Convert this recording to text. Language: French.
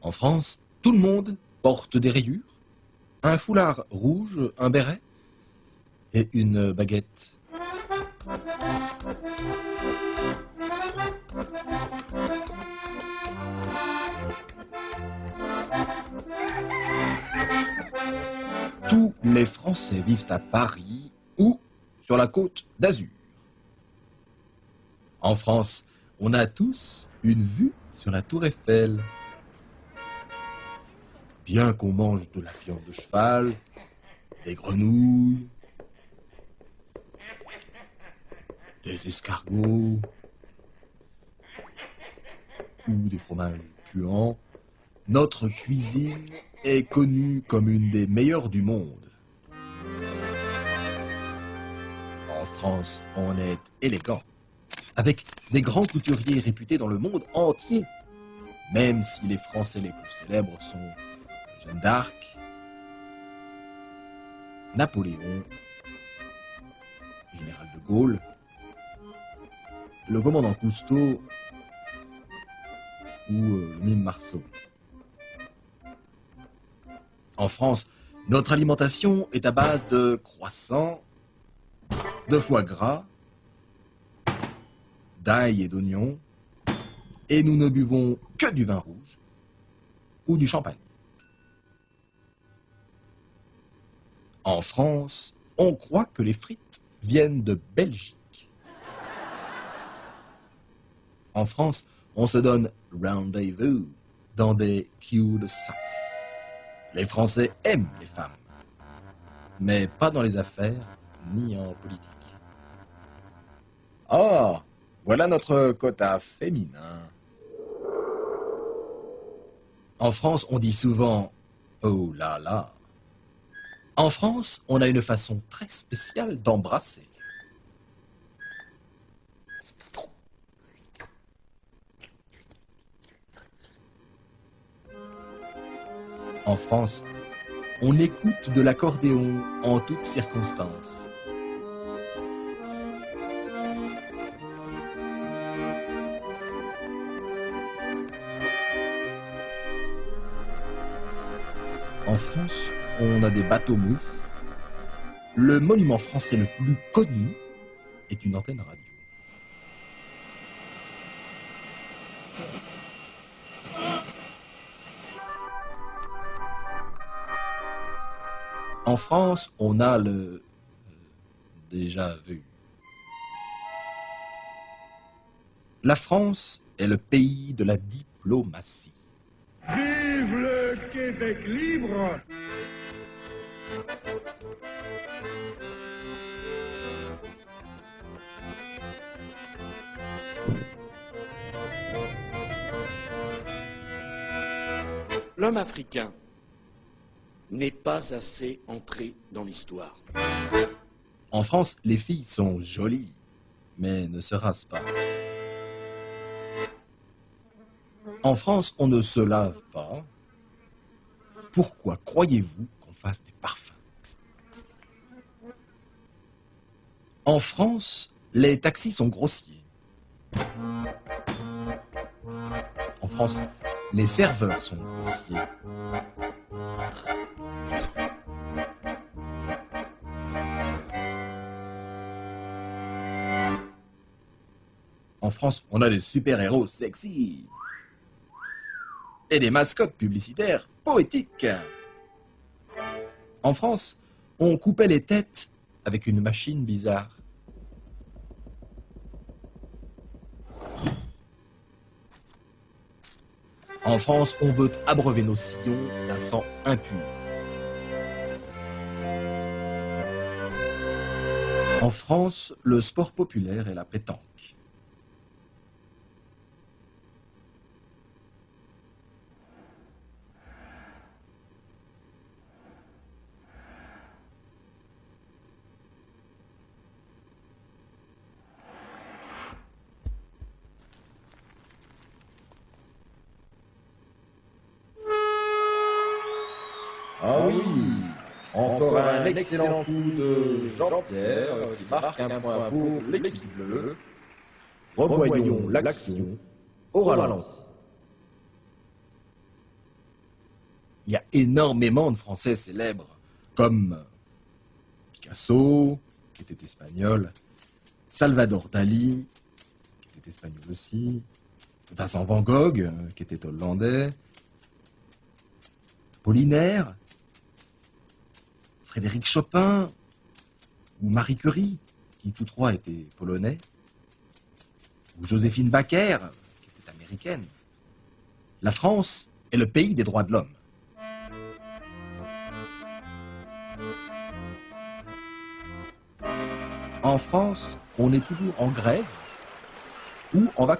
En France, tout le monde porte des rayures, un foulard rouge, un béret et une baguette. Tous les Français vivent à Paris ou sur la côte d'Azur. En France, on a tous une vue sur la tour Eiffel. Bien qu'on mange de la viande de cheval, des grenouilles, des escargots ou des fromages puants, notre cuisine est connue comme une des meilleures du monde. En France, on est élégant, avec des grands couturiers réputés dans le monde entier, même si les Français les plus célèbres sont Jeanne d'Arc, Napoléon, Général de Gaulle, le commandant Cousteau ou le mime Marceau. En France, notre alimentation est à base de croissants, de foie gras, d'ail et d'oignons, et nous ne buvons que du vin rouge ou du champagne. En France, on croit que les frites viennent de Belgique. En France, on se donne rendez-vous dans des cul-de-sac. Les Français aiment les femmes, mais pas dans les affaires ni en politique. Oh, voilà notre quota féminin. En France, on dit souvent « oh là là ». En France, on a une façon très spéciale d'embrasser. En France, on écoute de l'accordéon en toutes circonstances. En France, on a des bateaux-mouches. Le monument français le plus connu est une antenne radio. En France, on a le déjà vu. La France est le pays de la diplomatie. Vive le Québec libre! L'homme africain n'est pas assez entré dans l'histoire. En France, les filles sont jolies, mais ne se rasent pas. En France, on ne se lave pas. Pourquoi croyez-vous qu'on fasse des parfums? En France, les taxis sont grossiers. En France, les serveurs sont grossiers. En France, on a des super-héros sexy. Et des mascottes publicitaires poétiques. En France, on coupait les têtes avec une machine bizarre. En France, on veut abreuver nos sillons d'un sang impur. En France, le sport populaire est la pétanque. Ah oui, encore un excellent coup de Jean-Pierre qui marque un point pour l'équipe bleue. Revoyons l'action au ralenti. Il y a énormément de Français célèbres, comme Picasso, qui était espagnol, Salvador Dali, qui était espagnol aussi, Vincent Van Gogh, qui était hollandais, Apollinaire, Frédéric Chopin, ou Marie Curie, qui tous trois étaient polonais, ou Joséphine Baker, qui était américaine. La France est le pays des droits de l'homme. En France, on est toujours en grève ou en vacances.